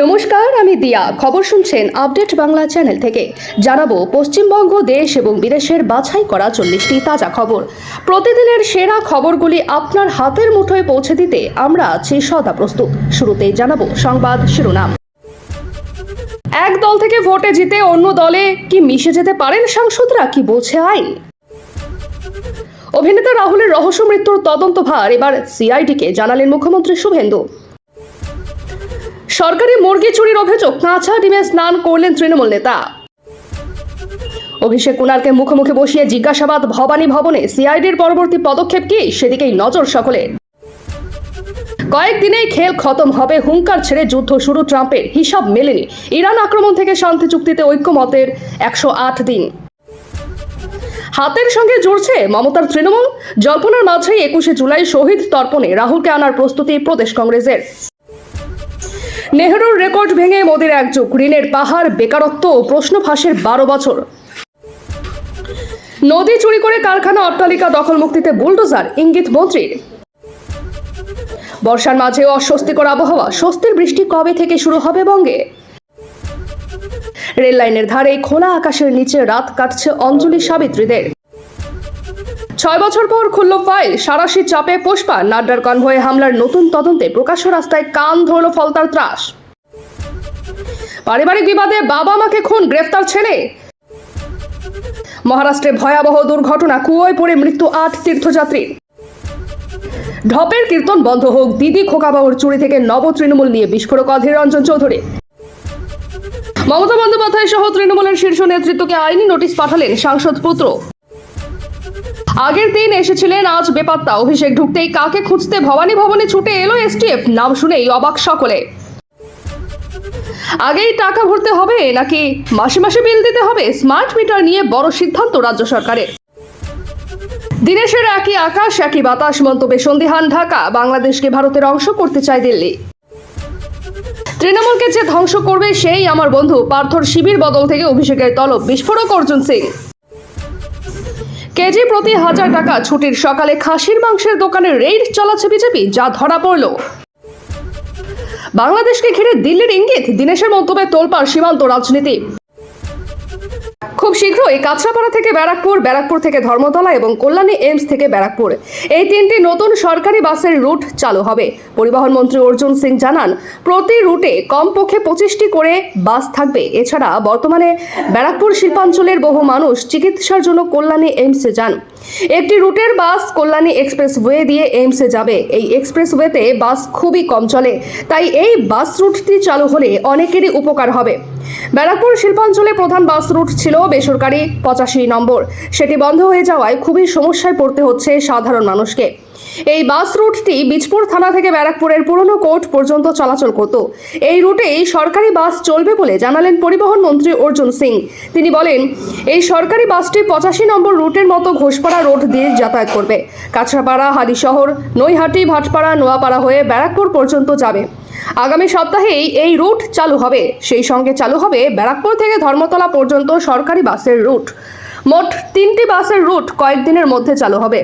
নমস্কার, আমি দিয়া। খবর শুনছেন আপডেট বাংলা চ্যানেল থেকে। জানাবো পশ্চিমবঙ্গ দেশ এবং বিদেশের বাছাই করা 40টি তাজা খবর। প্রতিদিনের সেরা খবরগুলি আপনার হাতের মুঠোয় পৌঁছে দিতে আমরা আছি সদা প্রস্তুত। শুরুতেই জানাবো সংবাদ শিরোনাম। এক দল থেকে ভোটে জিতে অন্য দলে কি মিশে যেতে পারেন সাংসদরা, কি বলছে আইন? অভিনেতা রাহুলের রহস্য মৃত্যুর তদন্তভার এবার সিআইডিকে জানালেন মুখ্যমন্ত্রী শুভেন্দু। সরকারি মুরগি চুরির অভিযোগ, কাঁচা ডিমে স্নান করলেন তৃণমূল নেতা। অভিষেক কুণালকে মুখোমুখি বসিয়ে জিজ্ঞাসাবাদ ভবানী ভবনে, সিআইডির পরবর্তী পদক্ষেপ কি সেদিকেই নজর সকলের। কয়েকদিনেই খেল খতম হবে, হুঙ্কার ছেড়ে যুদ্ধ শুরু ট্রাম্পের, হিসাব মেলেনি। ইরান আক্রমণ থেকে শান্তি চুক্তিতে ঐক্যমতের 108 দিন। হাতের সঙ্গে জুড়ছে মমতার তৃণমূল। জল্পনার মাঝেই 21শে জুলাই শহীদ তর্পণে রাহুলকে আনার প্রস্তুতি প্রদেশ কংগ্রেসের। নেহরুর রেকর্ড ভেঙে মোদির একযুগ, ঋণের পাহাড়, বেকারত্ব ও প্রশ্ন ফাঁসের 12 বছর। নদী চুরি করে কারখানা অট্টালিকা দখল মুক্তিতে বুলডোজার, ইঙ্গিত মন্ত্রীর। বর্ষার মাঝেও অস্বস্তিকর আবহাওয়া, স্বস্তির বৃষ্টি কবে থেকে শুরু হবে বঙ্গে? রেল লাইনের ধারে খোলা আকাশের নিচে রাত কাটছে অঞ্জলি সাবিত্রীদের। 6 বছর পর খুলল ফাইল, সারাশি চাপে পুষ্পা, নাড্ডার কনভয়ে হামলার নতুন তদন্তে প্রকাশ্য রাস্তায় কান ধরল ফলতার ত্রাস। পারিবারিক বিবাদে বাবা মাকে খুন, গ্রেফতার ছেলে। মহারাষ্ট্রে ভয়াবহ দুর্ঘটনা, কুয়োয় পড়ে মৃত্যু 8 তীর্থযাত্রীর। ঢপের কীর্তন বন্ধ হোক, দিদি খোকাবাবুর চুরি থেকে নব তৃণমূল নিয়ে বিস্ফোরক অধীর রঞ্জন চৌধুরী। মমতা বন্দ্যোপাধ্যায় সহ তৃণমূলের শীর্ষ নেতৃত্বকে আইনি নোটিশ পাঠালেন সাংসদ পুত্র। আগের দিন এসেছিলেন, আজ বেপাত্তা। অভিষেক ঢুকতেই কাকে খুঁজতে ভবানী ভবনে ছুটে এলো এসটিএফ, নাম শুনেই অবাক সকলে। আগেই টাকা ভরতে হবে নাকি মাসে মাসে বিল দিতে হবে? স্মার্ট মিটার নিয়ে বড় সিদ্ধান্ত রাজ্য সরকারের। দিনেশের একই আকাশ একই বাতাস মন্তব্যে সন্দিহান ঢাকা, বাংলাদেশকে ভারতের অংশ করতে চায় দিল্লি। তৃণমূলকে যে ধ্বংস করবে সেই আমার বন্ধু, পার্থর শিবির বদল থেকে অভিষেকের তলব, বিস্ফোরক অর্জুন সিং। কেজি প্রতি 1000 টাকা ছুটির সকালে খাসির মাংসের দোকানে রেইড চালাচ্ছে বিজেপি, যা ধরা পড়ল। বাংলাদেশকে ঘিরে দিল্লির ইঙ্গিত, দিনেশের মন্তব্যে তোলপাড় সীমান্ত রাজনীতি। খুব শীঘ্রই কাঁচরাপাড়া থেকে ব্যারাকপুর, ব্যারাকপুর থেকে ধর্মতলা এবং কল্যাণী এইমস থেকে ব্যারাকপুর, এই 3টি নতুন সরকারি বাসের রুট চালু হবে। পরিবহন মন্ত্রী অর্জুন সিং জানান, প্রতি রুটে কমপক্ষে 25টি করে বাস থাকবে। এছাড়া বর্তমানে ব্যারাকপুর শিল্পাঞ্চলের বহু মানুষ চিকিৎসার জন্য কল্যাণী এইমসে যান। একটি রুটের বাস কল্যাণী এক্সপ্রেসওয়ে দিয়ে এইমসে যাবে। এই এক্সপ্রেসওয়েতে বাস খুবই কম চলে, তাই এই বাস রুটটি চালু হলে অনেকেরই উপকার হবে। ব্যারাকপুর শিল্পাঞ্চলে প্রধান বাস রুট ছিল বেসরকারি 85 নম্বর, সেটি বন্ধ হয়ে যাওয়ায় খুবই সমস্যায় পড়তে হচ্ছে সাধারণ মানুষকে। এই বাস রুটটি বীজপুর থানা থেকে ব্যারাকপুরের পুরনো কোর্ট পর্যন্ত চলাচল করত। এই রুটেই সরকারি বাস চলবে বলে জানালেন পরিবহন মন্ত্রী অর্জুন সিং। তিনি বলেন, এই সরকারি বাসটি 85 নম্বর রুটের মতো ঘোষপাড়া রোড দিয়ে যাতায়াত করবে। কাঁচরাপাড়া, হালিশহর, নৈহাটি, ভাটপাড়া, নোয়াপাড়া হয়ে ব্যারাকপুর পর্যন্ত যাবে। আগামী সপ্তাহেই এই রুট চালু হবে। সেই সঙ্গে চালু হবে ব্যারাকপুর থেকে ধর্মতলা পর্যন্ত সরকারি বাসের রুট। মোট 3টি বাসের রুট কয়েকদিনের মধ্যে চালু হবে।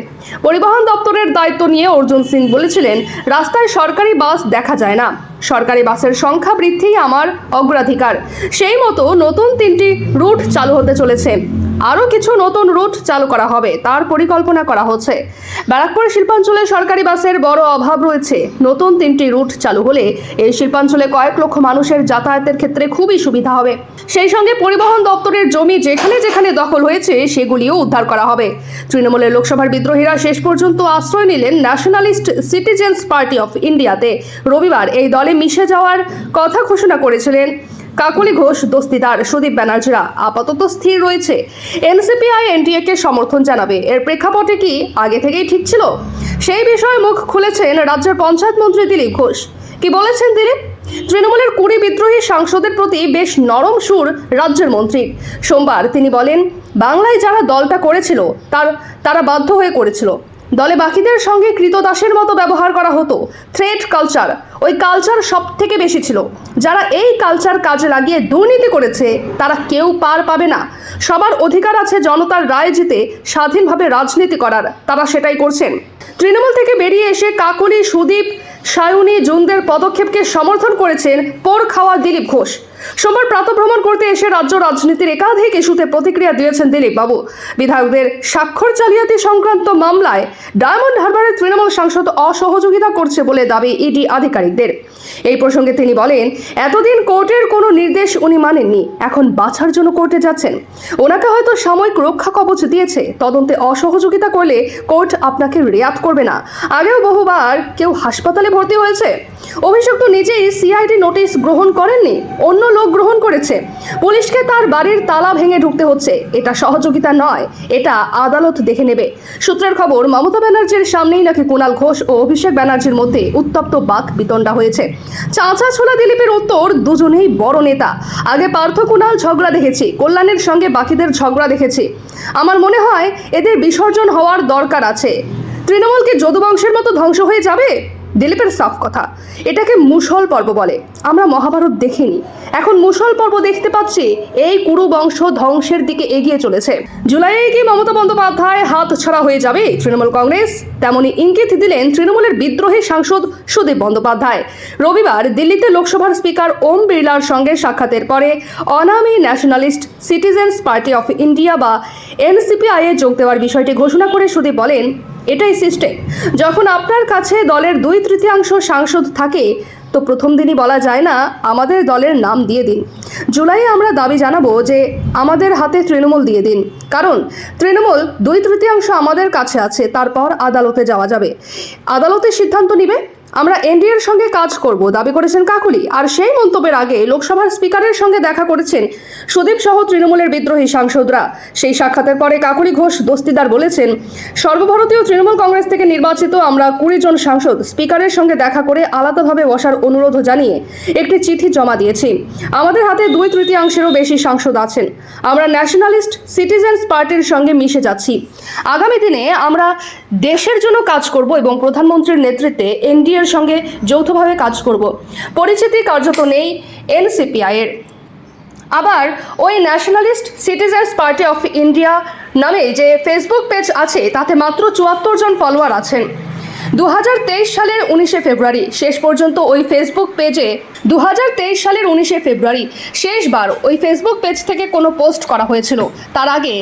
পরিবহন দপ্তরের দায়িত্ব নিয়ে অর্জুন সিং বলেছিলেন, রাস্তায় সরকারি বাস দেখা যায় না, সরকারি বাসের সংখ্যা বৃদ্ধি আমার অগ্রাধিকার। সেই মতো নতুন 3টি রুট চালু হতে চলেছে। আরও কিছু নতুন রুট চালু করা হবে, তার পরিকল্পনা করা হচ্ছে। ব্যারাকপুর শিল্পাঞ্চলে সরকারি বাসের বড় অভাব রয়েছে। নতুন 3টি রুট চালু হলে এই শিল্পাঞ্চলে কয়েক লক্ষ মানুষের যাতায়াতের ক্ষেত্রে খুবই সুবিধা হবে। সেই সঙ্গে পরিবহন দপ্তরের জমি যেখানে যেখানে দখল হয়েছে সেগুলিও উদ্ধার করা হবে। তৃণমূলের লোকসভার বিদ্রোহীরা শেষ পর্যন্ত আশ্রয় নিলেন ন্যাশনালিস্ট সিটিজেন্স পার্টি অফ ইন্ডিয়াতে। রবিবার এই দলে মিশে যাওয়ার কথা ঘোষণা করেছিলেন কাকলি ঘোষ, দস্তিদার সুদীপ ব্যানার্জিরা। আপাতত স্থির রয়েছে এনসিপিআই এনডিএ কে সমর্থন জানাবে। এর প্রেক্ষাপটে কি আগে থেকেই ঠিক ছিল? সেই বিষয়ে মুখ খুলেছেন রাজ্যের পঞ্চায়েত মন্ত্রী দিলীপ ঘোষ। কি বলেছেন দিলীপ? তৃণমূলের 20 বিদ্রোহী সাংসদের প্রতি বেশ নরম সুর রাজ্যের মন্ত্রী। সোমবার তিনি বলেন, বাংলায় যারা দলটা করেছিল তারা বাধ্য হয়ে করেছিল। দলে বাকিদের সঙ্গে কৃতদাসের মতো ব্যবহার করা হতো। থ্রেট কালচার, ওই কালচার সব থেকে বেশি ছিল। যারা এই কালচার কাজে লাগিয়ে দুর্নীতি করেছে তারা কেউ পার পাবে না। সবার অধিকার আছে জনতার রায় জিতে স্বাধীনভাবে রাজনীতি করার, তারা সেটাই করছেন। তৃণমূল থেকে বেরিয়ে এসে কাকলি, সুদীপ সায়নী জুনদের পদক্ষেপকে সমর্থন করেছেন পোর খাওয়া দিলীপ ঘোষ। সোমবার প্রাতঃভ্রমণ করতে এসে রাজ্য রাজনীতির একাধিক ইস্যুতে প্রতিক্রিয়া দিয়েছেন দিলীপ বাবু। বিধায়কদের স্বাক্ষর জালিয়াতি সংক্রান্ত মামলায় ডায়মন্ড হারবারের তৃণমূল সাংসদ অসহযোগিতা করছে বলে দাবি ইডি আধিকারিকদের। এই প্রসঙ্গে তিনি বলেন, এতদিন কোর্টের কোনো নির্দেশ উনি মানেননি, এখন বাছার জন্য কোর্টে যাচ্ছেন। ওনাকে হয়তো সাময়িক রক্ষা কবচ দিয়েছে, তদন্তে অসহযোগিতা করলে কোর্ট আপনাকে রেয়াত করবে না। আগেও বহুবার কেউ হাসপাতালে ভর্তি হয়েছে। অভিযুক্ত নিজেই সিআইডি নোটিশ গ্রহণ করেননি, অন্য লোক গ্রহণ করেছে। পুলিশকে তার বাড়ির তালা ভেঙে ঢুকতে হচ্ছে, এটা সহযোগিতা নয়, এটা আদালত দেখে নেবে। সূত্রের খবর, মমতা ব্যানার্জির সামনেই নাকি কুণাল ঘোষ ও অভিষেক ব্যানার্জির মধ্যে উত্তপ্ত বাক বিতণ্ডা হয়েছে। চাচা ছোলা দিলীপের উত্তর, দুজনেই বড় নেতা। আগে পার্থ কুণাল ঝগড়া দেখেছি, কল্যাণের সঙ্গে বাকিদের ঝগড়া দেখেছি। আমার মনে হয় এদের বিসর্জন হওয়ার দরকার আছে। তৃণমূলকে যদুবংশের মতো ধ্বংস হয়ে যাবে? দিলীপের সাফ কথা, এটাকে মুষল পর্ব বলে। আমরা মহাভারত দেখিনি, এখন মুষল পর্ব দেখতে পাচ্ছি। এই কুরু বংশ ধ্বংসের দিকে এগিয়ে চলেছে। জুলাইয়ে কি মমতা বন্দ্যোপাধ্যায় হাত ছাড়া হয়ে যাবে তৃণমূল কংগ্রেস? তেমনই ইঙ্গিত দিলেন তৃণমূলের বিদ্রোহী সাংসদ সুদীপ বন্দ্যোপাধ্যায়। রবিবার দিল্লিতে লোকসভার স্পিকার ওম বিড়লার সঙ্গে সাক্ষাতের পরে অনামী nationalist citizens party of India বা এনসিপিআই এ যোগ দেওয়ার বিষয়টি ঘোষণা করে সুদীপ বলেন, এটাই সিস্টেম। যখন আপনার কাছে দলের 2/3 সাংসদ থাকে, তো প্রথম দিনই বলা যায় না আমাদের দলের নাম দিয়ে দিন। জুলাইয়ে আমরা দাবি জানাবো যে আমাদের হাতে তৃণমূল দিয়ে দিন, কারণ তৃণমূল 2/3 আমাদের কাছে আছে। তারপর আদালতে যাওয়া যাবে, আদালতে সিদ্ধান্ত নিবে। আমরা এনডিএর সঙ্গে কাজ করব দাবি করেছেন কাকলি। আর সেই মন্তব্যের আগে লোকসভার স্পিকারের সঙ্গে দেখা করেছেন সুদীপ সহ তৃণমূলের বিদ্রোহী সাংসদরা। সেই সাক্ষাতের পরে কাকলি ঘোষ দস্তিদার বলেছেন, সর্বভারতীয় তৃণমূল কংগ্রেস থেকে নির্বাচিত আমরা 20 জন সাংসদ স্পিকারের সঙ্গে দেখা করে আলাদাভাবে বসার অনুরোধ জানিয়ে একটি চিঠি জমা দিয়েছি। আমাদের হাতে 2/3 বেশি সাংসদ আছেন। আমরা ন্যাশনালিস্ট সিটিজেন্স পার্টির সঙ্গে মিশে যাচ্ছি। আগামী দিনে আমরা দেশের জন্য কাজ করব এবং প্রধানমন্ত্রীর নেতৃত্বে এনডিএর সঙ্গে যৌথভাবে কাজ করব। পরিচিতি কার্যত নেই এনসিপিআই এর। আবার ওই nationalist citizens party of India নামে যে ফেসবুক পেজ আছে, তাতে মাত্র 74 জন ফলোয়ার আছেন। 2023 সালের 19 ফেব্রুয়ারি শেষ পর্যন্ত ওই ফেসবুক পেজে 2023 সালের 19 ফেব্রুয়ারি শেষবার ওই ফেসবুক পেজ থেকে কোনো পোস্ট করা হয়েছিল। তার আগে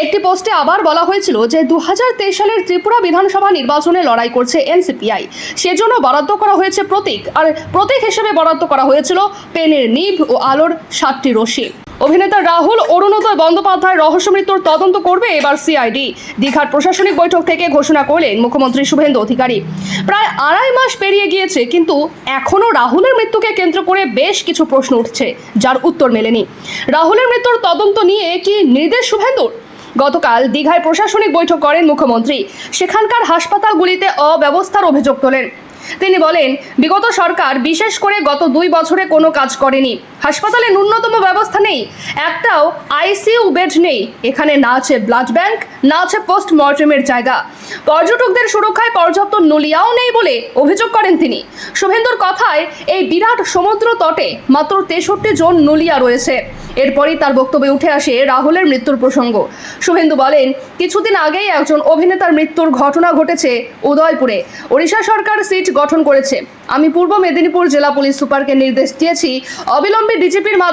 একটি পোস্টে আবার বলা হয়েছিল যে 2023 সালের ত্রিপুরা বিধানসভা নির্বাচনে লড়াই করছে এনসিপিআই, সেজন্য বরাদ্দ করা হয়েছে প্রতীক, আর প্রতীক হিসেবে বরাদ্দ করা হয়েছিল পেনের নিভ ও আলোর 7টি রশ্মি। অভিনেতা রাহুল অরুণোদয় বন্দ্যোপাধ্যায় রহস্য মৃত্যুর তদন্ত করবে এবার সিআইডি। দীঘার প্রশাসনিক বৈঠক থেকে ঘোষণা করলেন মুখ্যমন্ত্রী শুভেন্দু অধিকারী। প্রায় 2.5 মাস পেরিয়ে গিয়েছে, কিন্তু এখনও রাহুলের মৃত্যুকে কেন্দ্র করে বেশ কিছু প্রশ্ন উঠছে, যার উত্তর মেলেনি। রাহুলের মৃত্যুর তদন্ত নিয়ে কি নির্দেশ শুভেন্দুর? গতকাল দীঘায় প্রশাসনিক বৈঠক করেন মুখ্যমন্ত্রী। সেখানকার হাসপাতালগুলিতে অব্যবস্থার অভিযোগ তোলেন। তিনি বলেন, বিগত সরকার বিশেষ করে গত 2 বছরে কোনো কাজ করেনি। হাসপাতালে ন্যূনতম ব্যবস্থা নেই, একটাও আইসিইউ বেড নেই। এখানে না আছে ব্লাড ব্যাংক, না আছে পোস্টমর্টেমের জায়গা। পর্যটকদের সুরক্ষায় পর্যাপ্ত নলিয়াও নেই বলে অভিযোগ করেন তিনি। শুভেন্দুর কথায় এই বিরাট সমুদ্র তটে মাত্র 63 জন নলিয়া রয়েছে। এরপরই তার বক্তব্যে উঠে আসে রাহুলের মৃত্যুর প্রসঙ্গ। শুভেন্দু বলেন, কিছুদিন আগেই একজন অভিনেতার মৃত্যুর ঘটনা ঘটেছে উদয়পুরে। ওড়িশা সরকার সিট গঠন করেছে। আমি পূর্ব মেদিনীপুর জেলা পুলিশ সুপারকে নির্দেশ দিয়েছি অবিলম্বে ডিজিপির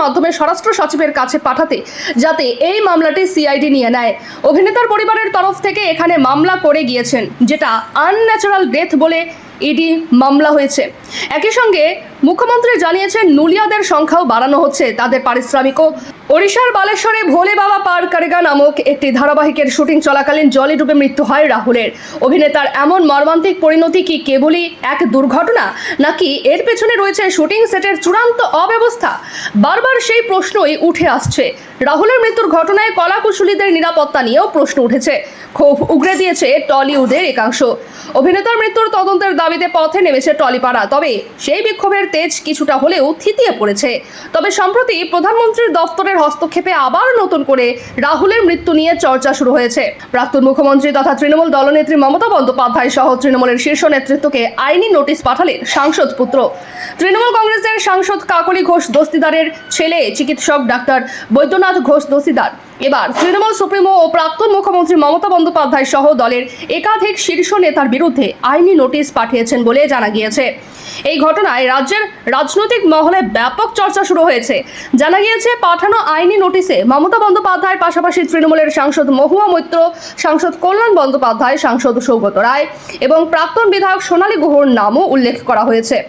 মাধ্যমে স্বরাষ্ট্র সচিবের কাছে পাঠাতে, যাতে এই মামলাটি সিআইডি নিয়ে নেয়। অভিনেতার পরিবারের তরফ থেকে এখানে মামলা করে গিয়েছেন, যেটা আনন্যাচারাল ডেথ বলে ইডি মামলা হয়েছে। একই সঙ্গে মুখ্যমন্ত্রী জানিয়েছেন নুলিয়াদের সংখ্যাও বাড়ানো হচ্ছে, তাদের পারিশ্রমিকও। ওড়িশার বালেশ্বরে ভোলে বাবা পার কারেগা নামক একটি ধারাবাহিকের শুটিং চলাকালীন জলে ডুবে মৃত্যু হয় রাহুলের। অভিনেতার এমন মর্মান্তিক পরিণতি কি কেবলই এক দুর্ঘটনা, নাকি এর পেছনে রয়েছে শুটিং সেটের চূড়ান্ত অব্যবস্থা? বারবার সেই প্রশ্নই উঠে আসছে। রাহুলের মৃত্যুর ঘটনায় কলাকুশলীদের নিরাপত্তা নিয়েও প্রশ্ন উঠেছে। ক্ষোভ উগরে দিয়েছে টলিউডের একাংশ। অভিনেতার মৃত্যুর তদন্তের দাবিতে পথে নেমেছে টলিপাড়া। তবে সেই বিক্ষোভের তেজ কিছুটা হলেও থিতিয়ে পড়েছে। তবে সম্প্রতি প্রধানমন্ত্রীর দপ্তরের হস্তক্ষেপে আবার নতুন করে রাহুলের মৃত্যু নিয়ে চর্চা শুরু হয়েছে। প্রাক্তন মুখ্যমন্ত্রী তথা তৃণমূল দলনেত্রী মমতা বন্দ্যোপাধ্যায় সহ তৃণমূলের শীর্ষ নেতৃত্বকে আইনি নোটিশ পাঠালেন সাংসদ পুত্র। তৃণমূল কংগ্রেসের সাংসদ কাকলি ঘোষ দস্তিদারের ছেলে চিকিৎসক ডাক্তার বৈদ্যনাথ ঘোষ দস্তিদার। এবার তৃণমূল সুপ্রিমো ও প্রাক্তন মুখ্যমন্ত্রী মমতা বন্দ্যোপাধ্যায় সহ দলের একাধিক শীর্ষ নেতার বিরুদ্ধে আইনি নোটিশ পাঠিয়েছেন বলে জানা গিয়েছে। এই ঘটনায় রাজ্যের রাজনৈতিক মহলে ব্যাপক চর্চা শুরু হয়েছে। জানা গিয়েছে, পাঠানো আইনি নোটিশে মমতা বন্দ্যোপাধ্যায়ের পাশাপাশি তৃণমূলের সাংসদ মহুয়া মৈত্র, সাংসদ কল্যাণ বন্দ্যোপাধ্যায়, সাংসদ সৌগত রায় এবং প্রাক্তন বিধায়ক সোনালী গুহর নামও উল্লেখ করা হয়েছে।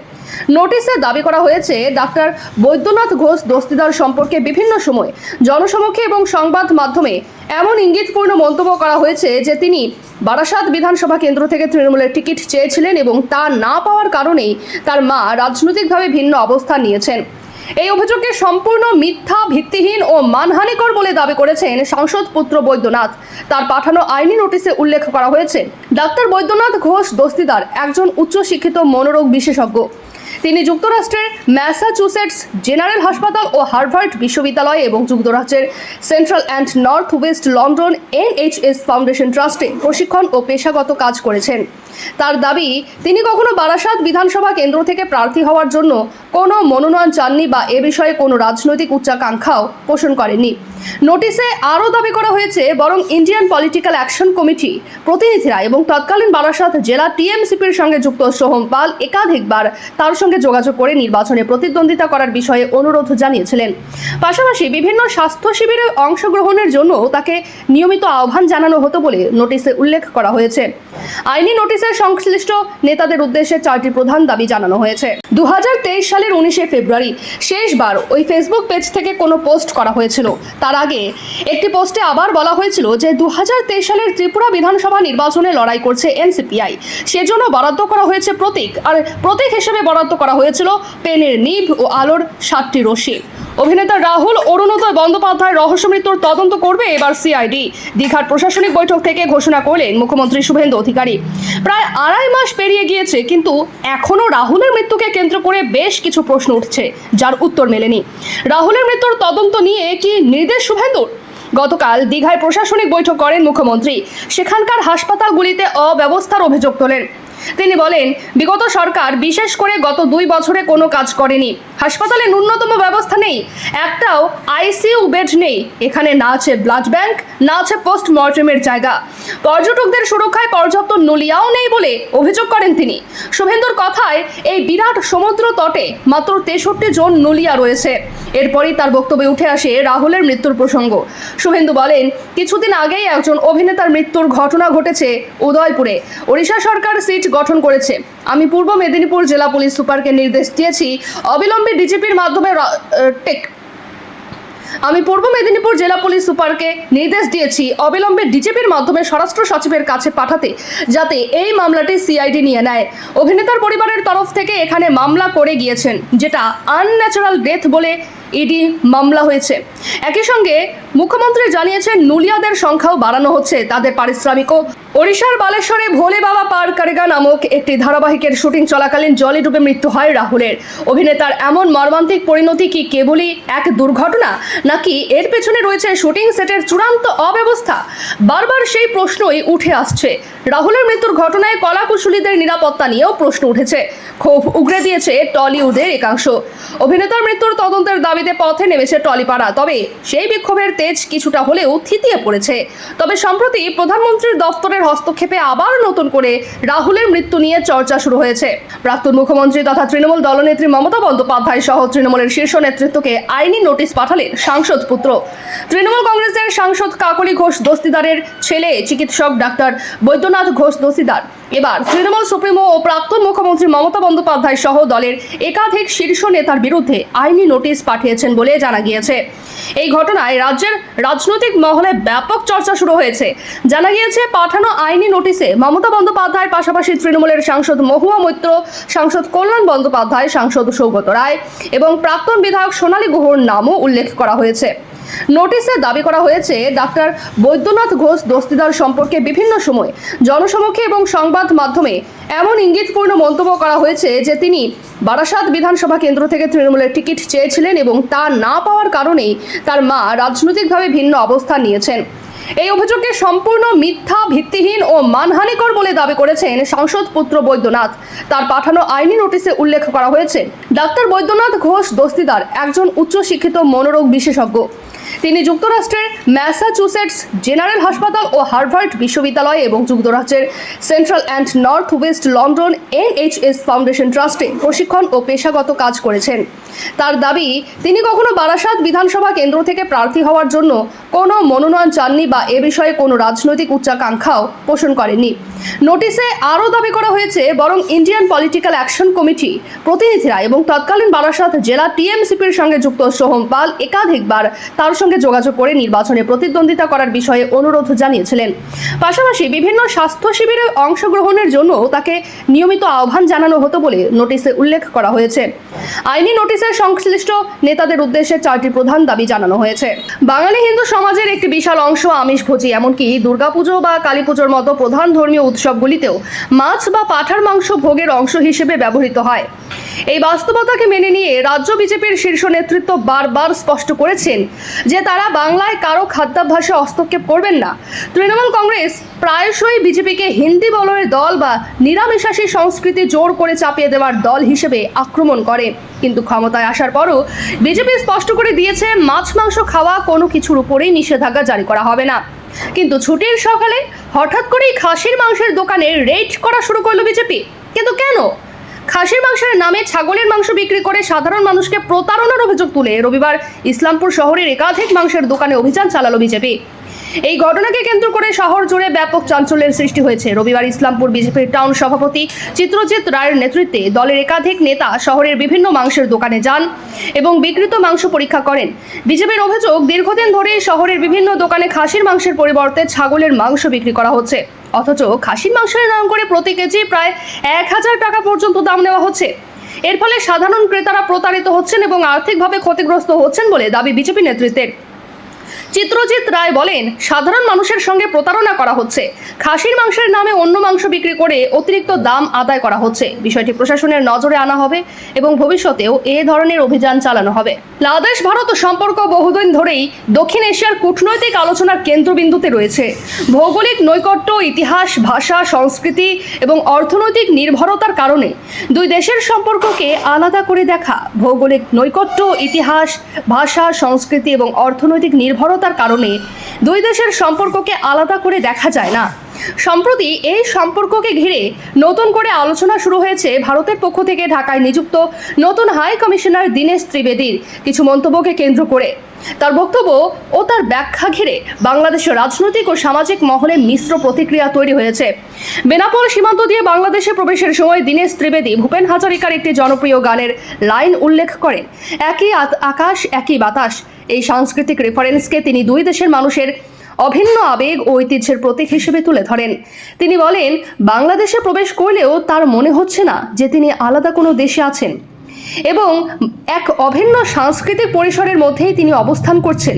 নোটিশে দাবি করা হয়েছে, ডাক্তার বৈদ্যনাথ ঘোষ দস্তিদার সম্পর্কে বিভিন্ন সময় জনসমক্ষে এবং সংবাদ মাধ্যমে এমন ইঙ্গিতপূর্ণ মন্তব্য করা হয়েছে যে তিনি বারাসাত বিধানসভা কেন্দ্র থেকে তৃণমূলের টিকিট চেয়েছিলেন এবং তা না পাওয়ার কারণেই তার মা রাজনৈতিকভাবে ভিন্ন অবস্থান নিয়েছেন। এই অভিযোগকে সম্পূর্ণ মিথ্যা, ভিত্তিহীন ও মানহানিকর বলে দাবি করেছেন সাংসদ পুত্র বৈদ্যনাথ। তার পাঠানো আইনি নোটিশে উল্লেখ করা হয়েছে, ডাক্তার বৈদ্যনাথ ঘোষ দস্তিদার একজন উচ্চশিক্ষিত মনোরোগ বিশেষজ্ঞ। তিনি যুক্তরাষ্ট্রের ম্যাসাচুসেটস জেনারেল হাসপাতাল ও হার্ভার্ড বিশ্ববিদ্যালয় এবং যুক্তরাজ্যের central and north west London NHS foundation ট্রাস্টে প্রশিক্ষণ ও পেশাগত কাজ করেছেন। তার দাবি, তিনি কখনো বারাসাত বিধানসভা কেন্দ্র থেকে প্রার্থী হওয়ার জন্য কোনো মনোনয়ন চাননি বা এ বিষয়ে কোনো রাজনৈতিক উচ্চাকাঙ্ক্ষাও পোষণ করেননি। নোটিশে আরও দাবি করা হয়েছে, বরং ইন্ডিয়ান পলিটিক্যাল অ্যাকশন কমিটি প্রতিনিধিরা এবং তৎকালীন বারাসাত জেলা TMCPর সঙ্গে যুক্ত সোহম পাল একাধিকবার তার সঙ্গে যোগাযোগ করে নির্বাচনে প্রতিদ্বন্দ্বিতা করার বিষয়ে অনুরোধ জানিয়েছিলেন। পাশাপাশি বিভিন্ন স্বাস্থ্য শিবিরে অংশগ্রহণের জন্য তাকে নিয়মিত আহ্বান জানানো হতো বলে নোটিশে উল্লেখ করা হয়েছে। আইনি নোটিশের সংশ্লিষ্ট নেতাদের উদ্দেশ্যে 4টি প্রধান দাবি জানানো হয়েছে। 2023 সালের 19শে ফেব্রুয়ারি শেষবার ওই ফেসবুক পেজ থেকে কোনো পোস্ট করা হয়েছিল। তার আগে একটি পোস্টে আবার বলা হয়েছিল যে 2023 সালের ত্রিপুরা বিধানসভা নির্বাচনে লড়াই করছে NCPI, সেজন্য বরাদ্দ করা হয়েছে প্রতীক, আর প্রতীক হিসেবে বরাদ্দ করা হয়েছিল পেনের নিভ ও আলোর 7টি রশ্মি। অভিনেতা রাহুল অরুণোদয় বন্দ্যোপাধ্যায়ের রহস্য মৃত্যুর তদন্ত করবে এবার CID। দীঘার প্রশাসনিক বৈঠক থেকে ঘোষণা করলেন মুখ্যমন্ত্রী শুভেন্দু অধিকারী। প্রায় 2.5 মাস পেরিয়ে গিয়েছে, কিন্তু এখনও রাহুলের মৃত্যুকে কেন্দ্র করে বেশ কিছু প্রশ্ন উঠছে, যার উত্তর মেলেনি। রাহুলের মৃত্যুর তদন্ত নিয়ে কি নির্দেশ শুভেন্দুর? গতকাল দীঘায় প্রশাসনিক বৈঠক করেন মুখ্যমন্ত্রী। সেখানকার হাসপাতালগুলিতে অব্যবস্থার অভিযোগ তোলেন। তিনি বলেন, বিগত সরকার বিশেষ করে গত 2 বছরে কোনো কাজ করেনি। হাসপাতালে ন্যূনতম ব্যবস্থা নেই, একটাও ICU বেড নেই। এখানে না আছে ব্লাড ব্যাংক, না আছে পোস্টমর্টেমের জায়গা। পর্যটকদের সুরক্ষায় পর্যাপ্ত নলিয়াও নেই বলে অভিযোগ করেন তিনি। শুভেন্দুর কথায়, এই বিরাট সমুদ্র তটে মাত্র 63 জন নলিয়া রয়েছে। এরপরই তার বক্তব্যে উঠে আসে রাহুলের মৃত্যুর প্রসঙ্গ। শুভেন্দু বলেন, কিছুদিন আগেই একজন অভিনেতার মৃত্যুর ঘটনা ঘটেছে উদয়পুরে। ওড়িশা সরকার সিট গঠন করেছে। আমি পূর্ব মেদিনীপুর জেলা পুলিশ সুপারকে নির্দেশ দিয়েছি অবিলম্বে ডিজিপির মাধ্যমে ডিজিপির মাধ্যমে স্বরাষ্ট্র সচিবের কাছে পাঠাতে, যাতে এই মামলাটি CID নিয়ে নেয়। অভিনেতার পরিবারের তরফ থেকে এখানে মামলা করে গিয়েছেন, যেটা আনন্যাচারাল ডেথ বলে ED মামলা হয়েছে। একই সঙ্গে মুখ্যমন্ত্রী জানিয়েছেন, নুলিয়াদের সংখ্যাও বাড়ানো হচ্ছে, তাদের পারিশ্রমিকও। ওড়িশার বালেশ্বরে ভোলে বাবা পার কারেগা নামক একটি ধারাবাহিকের শুটিং চলাকালীন জলে ডুবে মৃত্যু হয় রাহুলের। অভিনেতার এমন মর্মান্তিক পরিণতি কি কেবলই এক দুর্ঘটনা, নাকি এর পেছনে রয়েছে শুটিং সেটের চূড়ান্ত অব্যবস্থা? বারবার সেই প্রশ্নই উঠে আসছে। রাহুলের মৃত্যুর ঘটনায় কলাকুশলীদের নিরাপত্তা নিয়েও প্রশ্ন উঠেছে। ক্ষোভ উগরে দিয়েছে টলিউডের একাংশ। অভিনেতার মৃত্যুর তদন্তের দাবিতে পথে নেমেছে টলিপাড়া। তবে সেই বিক্ষোভের তেজ কিছুটা হলেও থিতিয়ে পড়েছে। তবে সম্প্রতি প্রধানমন্ত্রীর দপ্তরের হস্তক্ষেপে আবার নতুন করে রাহুলের মৃত্যু নিয়ে চর্চা শুরু হয়েছে। প্রাক্তন মুখ্যমন্ত্রী তথা তৃণমূল দলনেত্রী মমতা বন্দ্যোপাধ্যায় সহ তৃণমূলের শীর্ষ নেতৃত্বকে আইনি নোটিশ পাঠালেন সাংসদ পুত্র। তৃণমূল কংগ্রেসের সাংসদ কাকলি ঘোষ দস্তিদারের ছেলে চিকিৎসক ডাক্তার বৈদ্যনাথ ঘোষ দস্তিদার। এবার তৃণমূল সুপ্রিমো ও প্রাক্তন মুখ্যমন্ত্রী মমতা বন্দ্যোপাধ্যায় সহ দলের একাধিক শীর্ষ নেতার বিরুদ্ধে আইনি নোটিশ পাঠিয়েছেন বলে জানা গিয়েছে। এই ঘটনায় রাজ্যের রাজনৈতিক মহলে ব্যাপক চর্চা শুরু হয়েছে। জানা গিয়েছে, পাঠানো আইনি নোটিশে মমতা বন্দ্যোপাধ্যায়ের পাশাপাশি তৃণমূলের সাংসদ মহুয়া মৈত্র, সাংসদ কল্যাণ বন্দ্যোপাধ্যায়, সাংসদ সৌগত রায় এবং প্রাক্তন বিধায়ক সোনালী গুহর নামও উল্লেখ করা হয়েছে। নোটিশে দাবি করা হয়েছে, ডাক্তার বৈদ্যনাথ ঘোষ দস্তিদার সম্পর্কে বিভিন্ন সময় জনসমক্ষে এবং সংবাদ মাধ্যমে এমন ইঙ্গিতপূর্ণ মন্তব্য করা হয়েছে যে তিনি বারাসাত বিধানসভা কেন্দ্র থেকে তৃণমূলের টিকিট চেয়েছিলেন এবং তা না পাওয়ার কারণেই তার মা রাজনৈতিকভাবে ভিন্ন অবস্থান নিয়েছেন। এই অভিযোগকে সম্পূর্ণ মিথ্যা, ভিত্তিহীন ও মানহানিকর বলে দাবি করেছেন সাংসদ পুত্র বৈদ্যনাথ। তার পাঠানো আইনি নোটিশে উল্লেখ করা হয়েছে, ডাক্তার বৈদ্যনাথ ঘোষ দস্তিদার একজন উচ্চশিক্ষিত মনোরোগ বিশেষজ্ঞ। তিনি যুক্তরাষ্ট্রের ম্যাসাচুসেটস জেনারেল হাসপাতাল ও হার্ভার্ড বিশ্ববিদ্যালয় এবং যুক্তরাজ্যের central and north west London NHS foundation ট্রাস্টে প্রশিক্ষণ ও পেশাগত কাজ করেছেন। তার দাবি, তিনি কখনো বারাসাত বিধানসভা কেন্দ্র থেকে প্রার্থী হওয়ার জন্য কোনো মনোনয়ন চাননি বা এ বিষয়ে কোনো রাজনৈতিক উচ্চাকাঙ্ক্ষাও পোষণ করেননি। নোটিশে আরও দাবি করা হয়েছে, বরং ইন্ডিয়ান পলিটিক্যাল অ্যাকশন কমিটি প্রতিনিধিরা এবং তৎকালীন বারাসাত জেলা TMCPর সঙ্গে যুক্ত সোহম পাল একাধিকবার তার সঙ্গে যোগাযোগ করে নির্বাচনে প্রতিদ্বন্দ্বিতা করার বিষয়ে অনুরোধ জানিয়েছিলেন। পাশাপাশি বিভিন্ন স্বাস্থ্য শিবিরে অংশগ্রহণের জন্য তাকে নিয়মিত আহ্বান জানানো হতো বলে নোটিশে উল্লেখ করা হয়েছে। আইনি নোটিশের সংশ্লিষ্ট নেতাদের উদ্দেশ্যে 4টি প্রধান দাবি জানানো হয়েছে। বাঙালি হিন্দু সমাজের একটি বিশাল অংশ আমিষভোজী, এমনকি দুর্গাপুজো বা কালীপুজোর মতো প্রধান ধর্মীয় উৎসবগুলিতেও মাছ বা পাঁঠার মাংস ভোগের অংশ হিসেবে ব্যবহৃত হয়। এই বাস্তবতাকে মেনে নিয়ে রাজ্য বিজেপির শীর্ষ নেতৃত্ব বারবার স্পষ্ট করেছেন যে তারা বাংলায় কারো খাদ্যাভ্যাসে হস্তক্ষেপ করবেন না। তৃণমূল কংগ্রেস প্রায়শই বিজেপিকে হিন্দি বলয়ের দল বা নিরামিষাশী সংস্কৃতি জোর করে চাপিয়ে দেওয়ার দল হিসেবে আক্রমণ করে, কিন্তু ক্ষমতায় আসার পরও বিজেপি স্পষ্ট করে দিয়েছে মাছ মাংস খাওয়া কোনো কিছুর উপরেই নিষেধাজ্ঞা জারি করা হবে না। কিন্তু ছুটির সকালে হঠাৎ করেই খাসির মাংসের দোকানে রেড করা শুরু করলো বিজেপি। কিন্তু কেন? খাসির মাংসের নামে ছাগলের মাংস বিক্রি করে সাধারণ মানুষকে প্রতারণার অভিযোগ তুলে রবিবার ইসলামপুর শহরের একাধিক মাংসের দোকানে অভিযান চালালো বিজেপি। এই ঘটনাকে কেন্দ্র করে শহর জুড়ে ব্যাপক চাঞ্চল্যের সৃষ্টি হয়েছে। রবিবার ইসলামপুর বিজেপির টাউন সভাপতি চিত্রজিৎ রায়ের নেতৃত্বে দলের একাধিক নেতা শহরের বিভিন্ন মাংসের দোকানে যান এবং বিক্রিত মাংস পরীক্ষা করেন। বিজেপির অভিযোগ, দীর্ঘদিন ধরেই শহরের বিভিন্ন দোকানে খাসির মাংসের পরিবর্তে ছাগলের মাংস বিক্রি করা হচ্ছে, অথচ খাসির মাংসের নাম করে প্রতি কেজি প্রায় 1000 টাকা পর্যন্ত দাম নেওয়া হচ্ছে। এর ফলে সাধারণ ক্রেতারা প্রতারিত হচ্ছেন এবং আর্থিকভাবে ক্ষতিগ্রস্ত হচ্ছেন বলে দাবি বিজেপি নেতৃত্বের। চিত্রজিৎ রায় বলেন, সাধারণ মানুষের সঙ্গে প্রতারণা করা হচ্ছে, খাসির মাংসের নামে অন্য মাংস বিক্রি করে অতিরিক্ত দাম আদায় করা হচ্ছে। বিষয়টি প্রশাসনের নজরে আনা হবে এবং ভবিষ্যতেও এ ধরনের অভিযান চালানো হবে। বাংলাদেশ ভারত সম্পর্ক বহুদিন ধরেই দক্ষিণ এশিয়ার কূটনৈতিক আলোচনার কেন্দ্রবিন্দুতে রয়েছে। ভৌগোলিক নৈকট্য, ইতিহাস, ভাষা, সংস্কৃতি এবং অর্থনৈতিক নির্ভরতার কারণে দুই দেশের সম্পর্ককে আলাদা করে দেখা। ভৌগোলিক নৈকট্য, ইতিহাস, ভাষা, সংস্কৃতি এবং অর্থনৈতিক নির্ভরতার কারণে দুই দেশের সম্পর্ককে আলাদা করে দেখা যায় না। সম্প্রতি এই সম্পর্ককে ঘিরে নতুন করে আলোচনা শুরু হয়েছে ভারতের পক্ষ থেকে ঢাকায় নিযুক্ত নতুন হাই কমিশনার দীনেশ ত্রিবেদীর কিছু মন্তব্যকে কেন্দ্র করে। তার বক্তব্য ও তার ব্যাখ্যা ঘিরে বাংলাদেশের রাজনৈতিক ও সামাজিক মহলে মিশ্র প্রতিক্রিয়া তৈরি হয়েছে। বেনাপোল সীমান্ত দিয়ে বাংলাদেশে প্রবেশের সময় দীনেশ ত্রিবেদী ভূপেন হাজারিকার একটি জনপ্রিয় গানের লাইন উল্লেখ করেন, একই আকাশ একই বাতাস। এই সাংস্কৃতিক রেফারেন্সকে তিনি দুই দেশের মানুষের অভিন্ন আবেগ ও ঐতিহ্যের প্রতীক হিসেবে তুলে ধরেন। তিনি বলেন, বাংলাদেশে প্রবেশ করলেও তার মনে হচ্ছে না যে তিনি আলাদা কোনো দেশে আছেন এবং এক অভিন্ন সাংস্কৃতিক পরিসরের মধ্যেই তিনি অবস্থান করছেন।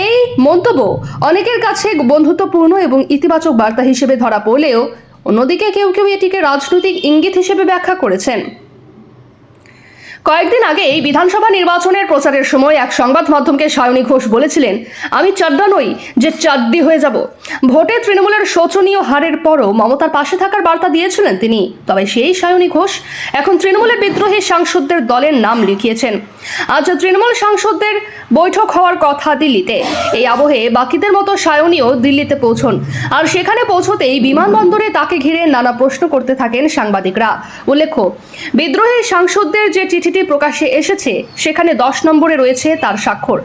এই মন্তব্য অনেকের কাছে বন্ধুত্বপূর্ণ এবং ইতিবাচক বার্তা হিসেবে ধরা পড়লেও অন্যদিকে কেউ কেউ এটিকে রাজনৈতিক ইঙ্গিত হিসেবে ব্যাখ্যা করেছেন। কয়েকদিন আগে এই বিধানসভা নির্বাচনের প্রচারের সময় এক সংবাদ মাধ্যমকে সায়নী ঘোষ বলেছিলেন, আমি চাড্ডা নই যে চাড্ডি হয়ে যাব। ভোটে তৃণমূলের শোচনীয় হারের পরও মমতার পাশে থাকার বার্তা দিয়েছিলেন তিনি। তবে সেই সায়নী ঘোষ এখন তৃণমূলের বিদ্রোহী সাংসদদের দলের নাম লিখিয়েছেন। আজ তৃণমূল সাংসদদের বৈঠক হওয়ার কথা দিল্লিতে। এই আবহে বাকিদের মতো সায়নীও দিল্লিতে পৌঁছন, আর সেখানে পৌঁছতেই বিমানবন্দরে তাকে ঘিরে নানা প্রশ্ন করতে থাকেন সাংবাদিকরা। উল্লেখ্য, বিদ্রোহী সাংসদদের যে চিঠিটি প্রকাশ্যে এসেছে সেখানে 10 নম্বরে রয়েছে তার স্বাক্ষর।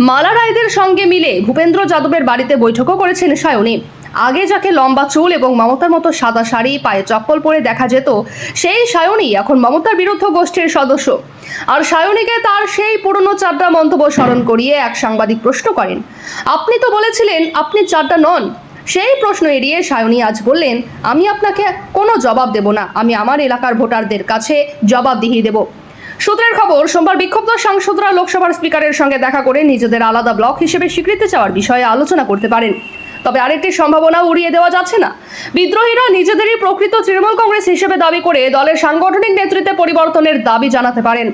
মালা রায়দের সঙ্গে মিলে ভূপেন্দ্র যাদবের বাড়িতে বৈঠকও করেছেন সায়নী। আগে যাকে লম্বা চুল এবং মমতার মতো সাদা শাড়ি, পায়ে চপ্পল পরে দেখা যেত, সেই সায়নী এখন মমতার বিরুদ্ধ গোষ্ঠীর সদস্য। আর সায়নীকে তার সেই পুরনো চাড্ডা মন্তব্য স্মরণ করিয়ে এক সাংবাদিক প্রশ্ন করেন, আপনি তো বলেছিলেন আপনি চাড্ডা নন। সেই প্রশ্ন এড়িয়ে সায়নী আজ বললেন, আমি আপনাকে কোনো জবাব দেব না, আমি আমার এলাকার ভোটারদের কাছে জবাবদিহি দেব। সূত্রের খবর, সোমবার বিক্ষুব্ধ সাংসদরা লোকসভার স্পিকারের সঙ্গে দেখা করে নিজেদের আলাদা ব্লক হিসেবে স্বীকৃতি চাওয়ার বিষয়ে আলোচনা করতে পারেন। তবে আরেকটি সম্ভাবনা উড়িয়ে দেওয়া যাচ্ছে না। বিদ্রোহীরা নিজেদেরই প্রকৃত তৃণমূল কংগ্রেস হিসেবে দাবি করে দলের সাংগঠনিক নেতৃত্বে পরিবর্তনের দাবি জানাতে পারেন।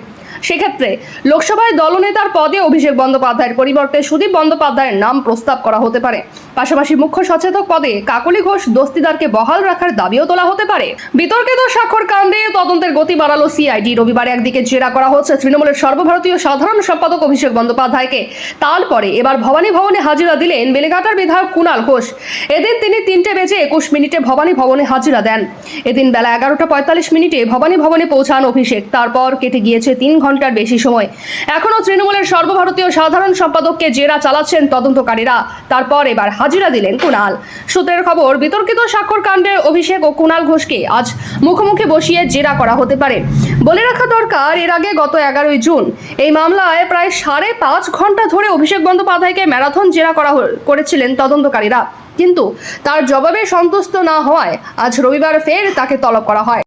সেক্ষেত্রে লোকসভায় দলনেতার পদে অভিষেক বন্দ্যোপাধ্যায়ের পরিবর্তে সুদীপ বন্দ্যোপাধ্যায়ের নাম প্রস্তাব করা হতে পারে। পাশাপাশি মুখ্য সচেতক পদে কাকলি ঘোষ দস্তিদারকে বহাল রাখার দাবিও তোলা হতে পারে। বিতর্কিত স্বাক্ষর কাণ্ডে তদন্তের গতি বাড়ালো সিআইডি। রবিবার একদিকে জেরা করা হচ্ছে তৃণমূলের সর্বভারতীয় সাধারণ সম্পাদক অভিষেক বন্দ্যোপাধ্যায়কে, তারপরে এবার ভবানী ভবনে হাজিরা দিলেন বেলেঘাটার বিধায়ক কুণাল ঘোষ। এদিন তিনি 3:21 ভবানী ভবনে হাজিরা দেন। এদিন বেলা 11:45 ভবানী ভবনে পৌঁছান অভিষেক। তারপর কেটে গিয়েছে 3 ঘন্টার বেশি সময়। এখনো তৃণমূলের সর্বভারতীয় সাধারণ সম্পাদককে জেরা চালাচ্ছেন তদন্তকারীরা। তারপর এবার হাজিরা দিলেন কুণাল। সূত্রের খবর, বিতর্কিত স্বাক্ষর কাণ্ডে অভিষেক ও কুণাল ঘোষকে আজ মুখোমুখি বসিয়ে জেরা করা হতে পারে। বলে রাখা দরকার, এর আগে গত 11 জুন এই মামলায় প্রায় 5.5 ঘন্টা ধরে অভিষেক বন্দ্যোপাধ্যায়কে ম্যারাথন জেরা করেছিলেন তদন্তকারীরা, কিন্তু তার জবাবে সন্তুষ্ট না হওয়ায় আজ রবিবার ফের তাকে তলব করা হয়।